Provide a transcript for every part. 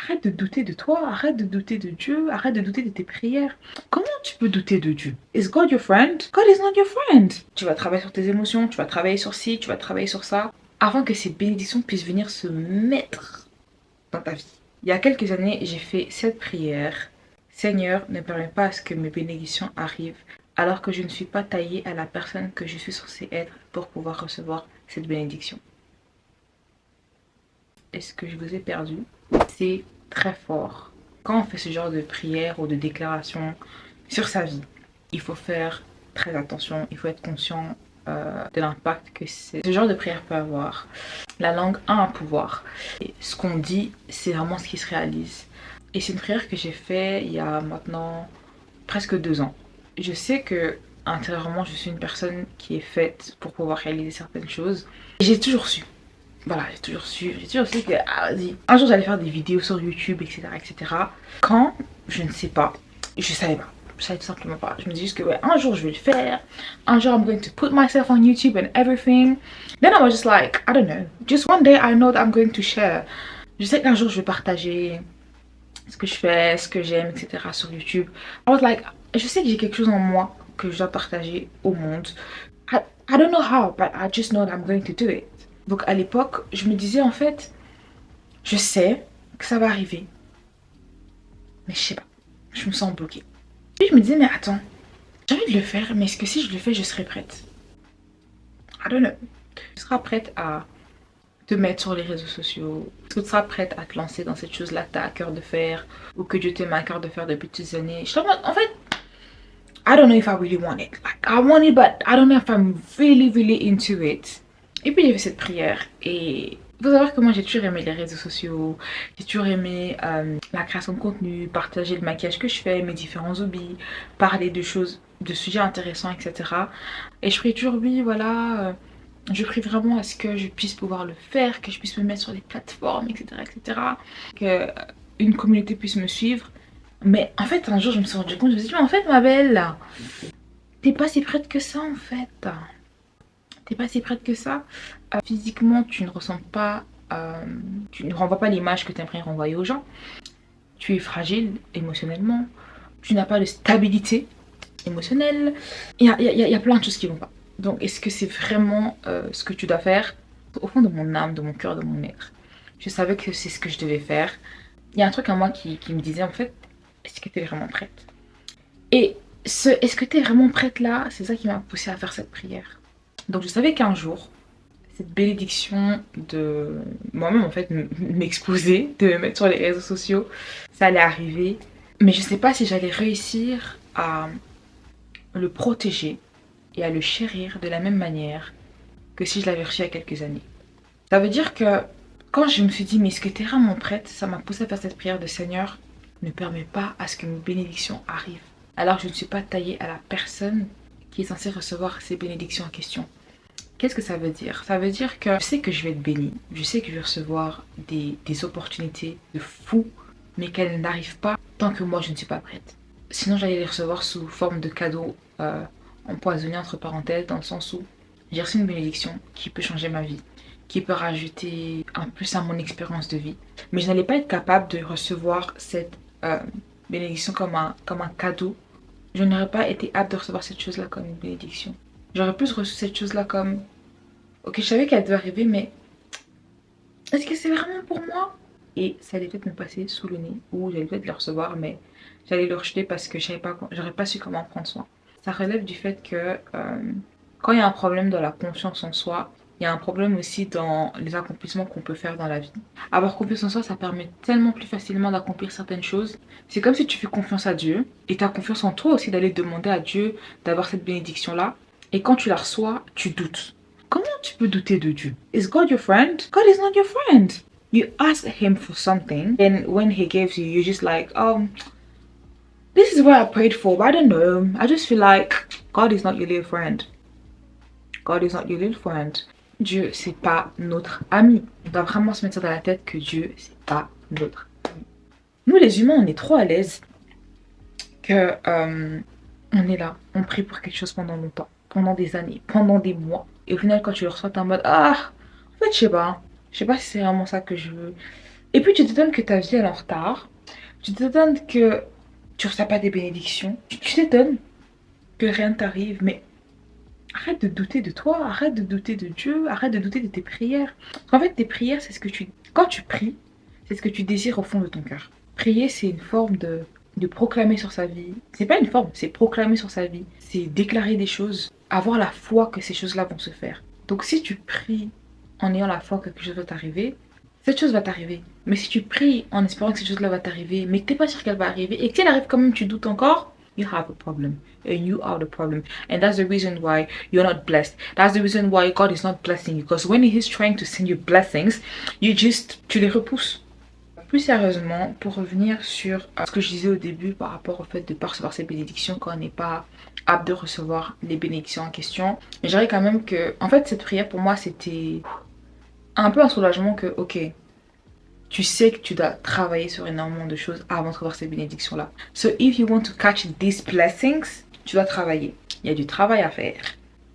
arrête de douter de toi, arrête de douter de Dieu, arrête de douter de tes prières. Comment tu peux douter de Dieu? Is God your friend? God is not your friend. Tu vas travailler sur tes émotions, tu vas travailler sur ci, tu vas travailler sur ça, avant que ces bénédictions puissent venir se mettre dans ta vie. Il y a quelques années, j'ai fait cette prière. Seigneur, ne permets pas à ce que mes bénédictions arrivent alors que je ne suis pas taillée à la personne que je suis censée être pour pouvoir recevoir cette bénédiction. Est-ce que je vous ai perdu? C'est très fort. Quand on fait ce genre de prière ou de déclaration sur sa vie, il faut faire très attention, il faut être conscient de l'impact que ce genre de prière peut avoir. La langue a un pouvoir. Et ce qu'on dit, c'est vraiment ce qui se réalise. Et c'est une prière que j'ai faite il y a maintenant presque 2 ans. Je sais que intérieurement, je suis une personne qui est faite pour pouvoir réaliser certaines choses. J'ai toujours su. Voilà, j'ai toujours su que, vas-y, un jour j'allais faire des vidéos sur YouTube, etc., etc. Quand, je ne sais pas, je savais pas. Je savais tout simplement pas. Je me dis juste que, ouais, un jour je vais le faire. Un jour I'm going to put myself on YouTube and everything. Then I was just like, I don't know. Just one day I know that I'm going to share. Je sais qu'un jour je vais partager ce que je fais, ce que j'aime, etc. sur YouTube. I was like, je sais que j'ai quelque chose en moi que je dois partager au monde. I don't know how, but I just know that I'm going to do it. Donc à l'époque, je me disais en fait, je sais que ça va arriver, mais je sais pas, je me sens bloquée. Puis je me disais, mais attends, j'ai envie de le faire, mais est-ce que si je le fais, je serai prête? I don't know. Tu seras prête à te mettre sur les réseaux sociaux? Est-ce que tu seras prête à te lancer dans cette chose-là que tu as à cœur de faire ou que Dieu te met à cœur de faire depuis toutes ces années? Je en fait, I don't know if I really want it. Like, I want it, but I don't know if I'm really, really into it. Et puis j'ai fait cette prière et il faut savoir que moi j'ai toujours aimé les réseaux sociaux, j'ai toujours aimé la création de contenu, partager le maquillage que je fais, mes différents hobbies, parler de choses, de sujets intéressants, etc. Et je prie toujours, oui, voilà, je prie vraiment à ce que je puisse pouvoir le faire, que je puisse me mettre sur des plateformes, etc., etc. Que une communauté puisse me suivre. Mais en fait, un jour je me suis rendu compte, je me suis dit, mais en fait ma belle, t'es pas si prête que ça en fait. T'es pas si prête que ça. Physiquement, tu ne ressens pas, tu ne renvoies pas l'image que tu aimerais renvoyer aux gens. Tu es fragile émotionnellement. Tu n'as pas de stabilité émotionnelle. Il y a plein de choses qui vont pas. Donc, est-ce que c'est vraiment ce que tu dois faire? Au fond de mon âme, de mon cœur, de mon être, je savais que c'est ce que je devais faire. Il y a un truc en moi qui me disait, en fait, est-ce que tu es vraiment prête? Et ce est-ce que tu es vraiment prête là, c'est ça qui m'a poussée à faire cette prière. Donc je savais qu'un jour, cette bénédiction de moi-même en fait m'exposer, de me mettre sur les réseaux sociaux, ça allait arriver. Mais je sais pas si j'allais réussir à le protéger et à le chérir de la même manière que si je l'avais reçu il y a quelques années. Ça veut dire que quand je me suis dit mais est-ce que tu es vraiment prête, ça m'a poussé à faire cette prière de Seigneur, ne permets pas à ce que mes bénédictions arrivent. Alors je ne suis pas taillée à la personne qui est censée recevoir ces bénédictions en question. Qu'est-ce que ça veut dire? Ça veut dire que je sais que je vais être bénie, je sais que je vais recevoir des opportunités de fou, mais qu'elles n'arrivent pas tant que moi je ne suis pas prête. Sinon j'allais les recevoir sous forme de cadeaux empoisonnés entre parenthèses, dans le sens où j'ai reçu une bénédiction qui peut changer ma vie, qui peut rajouter un plus à mon expérience de vie. Mais je n'allais pas être capable de recevoir cette bénédiction comme un cadeau. Je n'aurais pas été apte de recevoir cette chose-là comme une bénédiction. J'aurais plus reçu cette chose-là comme... Ok, je savais qu'elle devait arriver, mais... Est-ce que c'est vraiment pour moi? Et ça allait peut-être me passer sous le nez, ou j'allais peut-être le recevoir, mais j'allais le rejeter parce que j'aurais pas su comment prendre soin. Ça relève du fait que quand il y a un problème dans la confiance en soi, il y a un problème aussi dans les accomplissements qu'on peut faire dans la vie. Avoir confiance en soi, ça permet tellement plus facilement d'accomplir certaines choses. C'est comme si tu fais confiance à Dieu, et tu as confiance en toi aussi d'aller demander à Dieu d'avoir cette bénédiction-là. Et quand tu la reçois, tu doutes. Comment tu peux douter de Dieu? Is God your friend? God is not your friend. You ask him for something, and when he gives you, you're just like, this is what I prayed for, but I don't know. I just feel like God is not your little friend. God is not your little friend. Dieu, c'est pas notre ami. On doit vraiment se mettre ça dans la tête que Dieu, c'est pas notre ami. Nous, les humains, on est trop à l'aise que on est là, on prie pour quelque chose pendant longtemps, pendant des années, pendant des mois. Et au final, quand tu le reçois, t'es en mode, en fait, je sais pas si c'est vraiment ça que je veux. Et puis tu t'étonnes que ta vie elle est en retard. Tu t'étonnes que tu reçois pas des bénédictions. Tu t'étonnes que rien ne t'arrive. Mais arrête de douter de toi, arrête de douter de Dieu, arrête de douter de tes prières. En fait, tes prières, c'est ce que tu... Quand tu pries, c'est ce que tu désires au fond de ton cœur. Prier, c'est une forme de proclamer sur sa vie. C'est pas une forme, c'est proclamer sur sa vie. C'est déclarer des choses, avoir la foi que ces choses-là vont se faire. Donc si tu pries en ayant la foi que quelque chose va t'arriver, cette chose va t'arriver. Mais si tu pries en espérant que cette chose-là va t'arriver, mais que tu n'es pas sûr qu'elle va arriver, et que si elle arrive quand même, tu doutes encore, you have a problem. And you are the problem. And that's the reason why you're not blessed. That's the reason why God is not blessing you. Because when He's trying to send you blessings, tu les repousses. Plus sérieusement, pour revenir sur ce que je disais au début par rapport au fait de ne pas recevoir ces bénédictions quand on n'est pas apte de recevoir les bénédictions en question, je dirais quand même que, en fait, cette prière pour moi, c'était un peu un soulagement que, ok, tu sais que tu dois travailler sur énormément de choses avant de recevoir ces bénédictions-là. So if you want to catch these blessings, tu dois travailler. Il y a du travail à faire.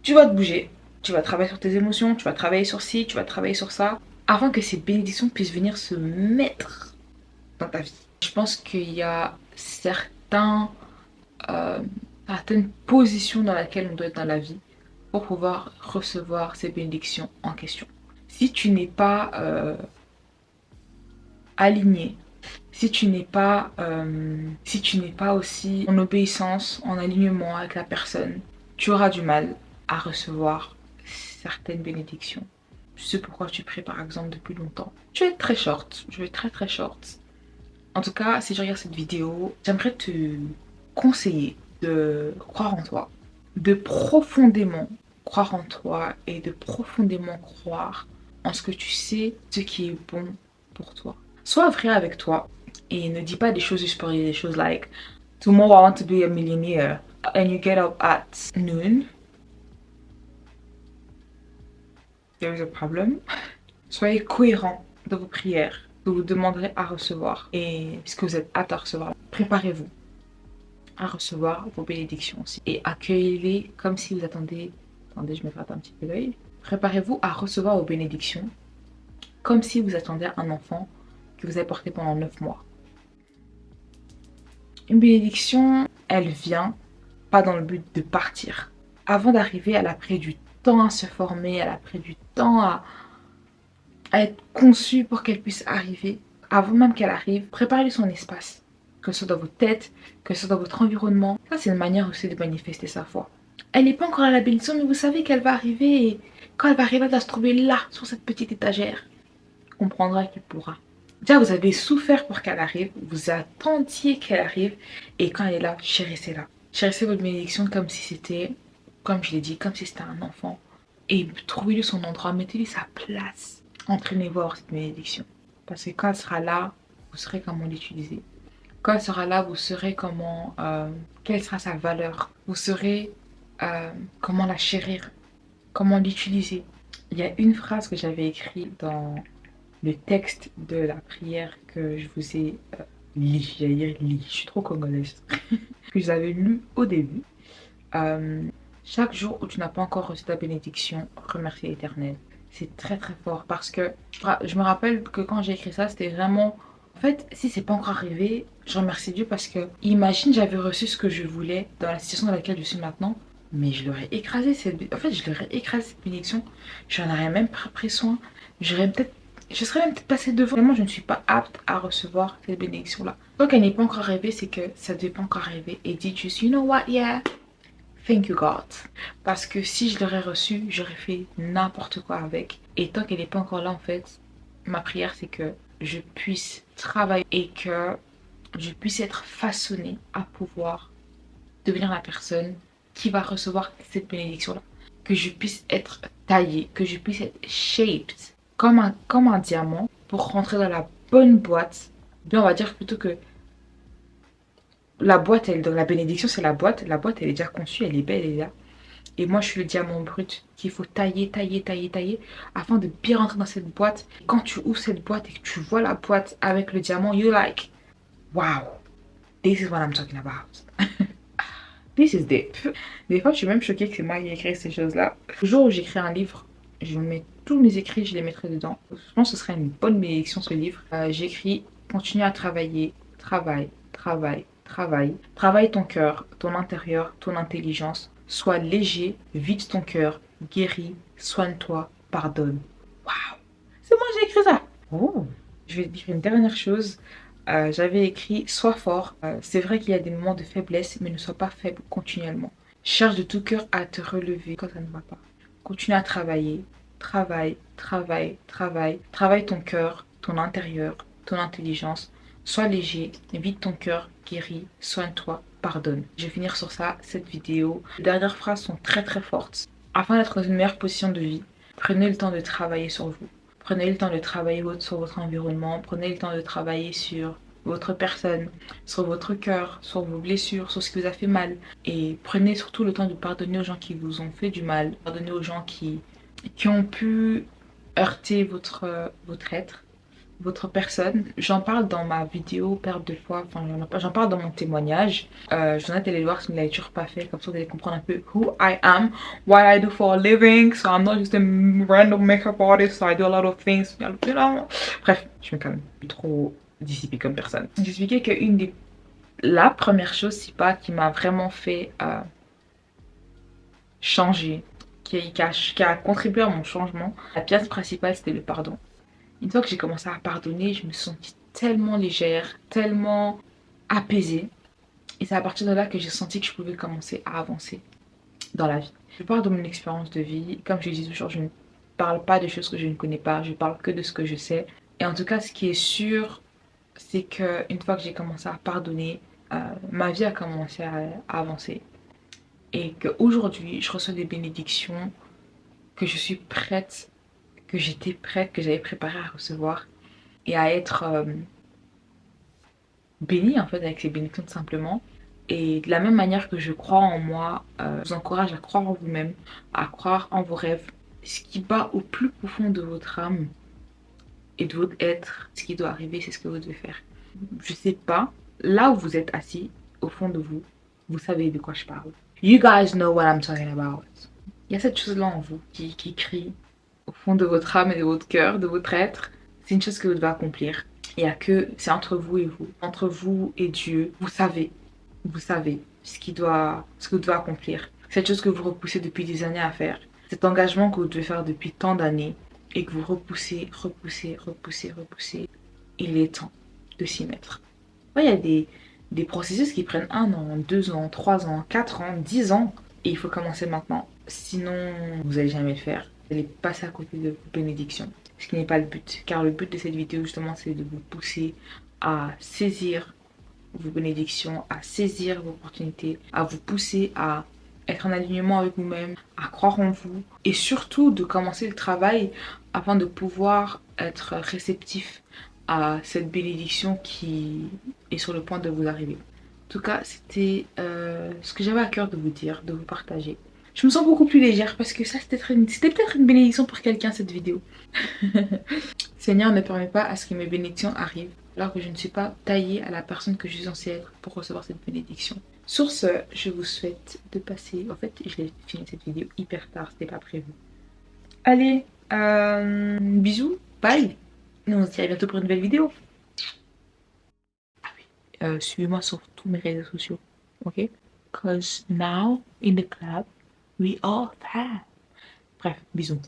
Tu vas te bouger, tu vas travailler sur tes émotions, tu vas travailler sur ci, tu vas travailler sur ça, afin que ces bénédictions puissent venir se mettre dans ta vie. Je pense qu'il y a certaines positions dans lesquelles on doit être dans la vie pour pouvoir recevoir ces bénédictions en question. Si tu n'es pas aligné, si tu n'es pas aussi en obéissance, en alignement avec la personne, tu auras du mal à recevoir certaines bénédictions. Ce pourquoi tu pries par exemple depuis longtemps. Je vais être très short, je vais être très short. En tout cas, si tu regardes cette vidéo, j'aimerais te conseiller de croire en toi, de profondément croire en toi et de profondément croire en ce que tu sais, ce qui est bon pour toi. Sois vrai avec toi et ne dis pas des choses juste pour dire des choses like tomorrow I want to be a millionaire and you get up at noon. There is a problem. Soyez cohérent dans vos prières que vous demanderez à recevoir et puisque vous êtes apte à recevoir, préparez-vous à recevoir vos bénédictions aussi et accueillez-les comme si vous attendiez. Attendez, je me gratte un petit peu l'œil. Préparez-vous à recevoir vos bénédictions comme si vous attendiez un enfant que vous avez porté pendant 9 mois. Une bénédiction, elle vient pas dans le but de partir. Avant d'arriver, elle a pris du temps à se former, elle a pris du temps à être conçue pour qu'elle puisse arriver. Avant même qu'elle arrive, préparez-lui son espace. Que ce soit dans votre tête, que ce soit dans votre environnement. Ça, c'est une manière aussi de manifester sa foi. Elle n'est pas encore à la bénédiction, mais vous savez qu'elle va arriver. Et quand elle va arriver, elle va se trouver là, sur cette petite étagère. On comprendra qu'il pourra. Déjà, vous avez souffert pour qu'elle arrive. Vous attendiez qu'elle arrive. Et quand elle est là, chérissez-la. Chérissez votre bénédiction comme si c'était, comme je l'ai dit, comme si c'était un enfant. Et trouvez-lui son endroit, mettez-lui sa place. Entraînez-vous à avoir cette bénédiction. Parce que quand elle sera là, vous saurez comment l'utiliser. Quand elle sera là, vous saurez comment, quelle sera sa valeur. Vous saurez comment la chérir, comment l'utiliser. Il y a une phrase que j'avais écrite dans le texte de la prière que je vous ai lit. J'allais dire lit, je suis trop congolaise. Que j'avais lu au début. Chaque jour où tu n'as pas encore reçu ta bénédiction, remercie l'Éternel. C'est très fort parce que je me rappelle que quand j'ai écrit ça, c'était vraiment... En fait, si c'est pas encore arrivé, je remercie Dieu parce que imagine j'avais reçu ce que je voulais dans la situation dans laquelle je suis maintenant, mais je l'aurais écrasé cette bénédiction. J'en aurais même pas pris soin. Je serais même peut-être passée devant. Vraiment, je ne suis pas apte à recevoir cette bénédiction-là. Donc, elle n'est pas encore arrivée, c'est que ça ne devait pas encore arriver. Et dites juste, you know what, yeah, thank you God. Parce que si je l'aurais reçue, j'aurais fait n'importe quoi avec. Et tant qu'elle n'est pas encore là, en fait, ma prière, c'est que je puisse travailler et que je puisse être façonnée à pouvoir devenir la personne qui va recevoir cette bénédiction-là. Que je puisse être taillée, que je puisse être shaped comme un diamant pour rentrer dans la bonne boîte. Bien, on va dire plutôt que la boîte, dans la bénédiction, c'est la boîte. La boîte, elle est déjà conçue, elle est belle, elle est là. Et moi, je suis le diamant brut qu'il faut tailler afin de bien rentrer dans cette boîte. Quand tu ouvres cette boîte et que tu vois la boîte avec le diamant, you're like, wow, this is what I'm talking about. This is deep. Des fois, je suis même choquée que c'est moi qui ai écrit ces choses-là. Le jour où j'écris un livre, Je mets tous mes écrits, je les mettrai dedans. Je pense que ce serait une bonne bénédiction ce livre. J'écris, continue à travailler, travaille, travaille, travaille. Travaille ton cœur, ton intérieur, ton intelligence. Sois léger, vide ton cœur, guéris, soigne-toi, pardonne. Waouh! C'est moi j'ai écrit ça! Oh! Je vais dire une dernière chose. J'avais écrit sois fort. C'est vrai qu'il y a des moments de faiblesse, mais ne sois pas faible continuellement. Cherche de tout cœur à te relever quand ça ne va pas. Continue à travailler. Travaille, travaille, travaille. Travaille ton cœur, ton intérieur, ton intelligence. Sois léger, vide ton cœur, guéris, soigne-toi, pardonne. Je vais finir sur ça, cette vidéo. Les dernières phrases sont très très fortes. Afin d'être dans une meilleure position de vie, prenez le temps de travailler sur vous. Prenez le temps de travailler sur votre environnement. Prenez le temps de travailler sur votre personne, sur votre cœur, sur vos blessures, sur ce qui vous a fait mal. Et prenez surtout le temps de pardonner aux gens qui vous ont fait du mal. Pardonnez aux gens qui ont pu heurter votre être, votre personne. J'en parle dans ma vidéo perte de poids, enfin j'en parle dans mon témoignage. Je vous invite à aller voir si vous ne l'avez toujours pas fait, comme ça vous allez comprendre un peu who I am, what I do for a living. So I'm not just a random makeup artist, so I do a lot of things, you know. Bref, je me calme, trop dissipée comme personne. J'expliquais que la première chose, c'est pas qui m'a vraiment fait changer, qui a contribué à mon changement, la pièce principale c'était le pardon. Une fois que j'ai commencé à pardonner, je me suis sentie tellement légère, tellement apaisée. Et c'est à partir de là que j'ai senti que je pouvais commencer à avancer dans la vie. Je parle de mon expérience de vie. Comme je dis toujours, je ne parle pas de choses que je ne connais pas. Je parle que de ce que je sais. Et en tout cas, ce qui est sûr, c'est qu'une fois que j'ai commencé à pardonner, ma vie a commencé à avancer. Et qu'aujourd'hui, je reçois des bénédictions que je suis prête, que j'étais prête, que j'avais préparé à recevoir et à être bénie en fait avec ces bénédictions tout simplement. Et de la même manière que je crois en moi, je vous encourage à croire en vous-même, à croire en vos rêves. Ce qui bat au plus profond de votre âme et de votre être, ce qui doit arriver, c'est ce que vous devez faire. Je sais pas, là où vous êtes assis, au fond de vous, vous savez de quoi je parle. You guys know what I'm talking about. Il y a cette chose-là en vous qui crie au fond de votre âme et de votre cœur, de votre être. C'est une chose que vous devez accomplir. Il n'y a que, c'est entre vous et vous, entre vous et Dieu. Vous savez ce que vous devez accomplir. Cette chose que vous repoussez depuis des années à faire. Cet engagement que vous devez faire depuis tant d'années et que vous repoussez. Il est temps de s'y mettre. Ouais, il y a des processus qui prennent 1 an, 2 ans, 3 ans, 4 ans, 10 ans. Et il faut commencer maintenant. Sinon, vous n'allez jamais le faire. Vous allez passer à côté de vos bénédictions. Ce qui n'est pas le but. Car le but de cette vidéo, justement, c'est de vous pousser à saisir vos bénédictions, à saisir vos opportunités, à vous pousser à être en alignement avec vous-même, à croire en vous. Et surtout, de commencer le travail afin de pouvoir être réceptif à cette bénédiction qui est sur le point de vous arriver. En tout cas, c'était ce que j'avais à cœur de vous dire, de vous partager. Je me sens beaucoup plus légère parce que ça, c'était peut-être une bénédiction pour quelqu'un, cette vidéo. Seigneur, ne permet pas à ce que mes bénédictions arrivent alors que je ne suis pas taillée à la personne que je suis censée être pour recevoir cette bénédiction. Sur ce, je vous souhaite de passer... En fait, je l'ai fini cette vidéo hyper tard, c'était pas prévu. Allez, bisous, bye. Et on se dit à bientôt pour une nouvelle vidéo. Suivez-moi sur tous mes réseaux sociaux, ok? Cause now, in the club, we all fab. Bref, bisous.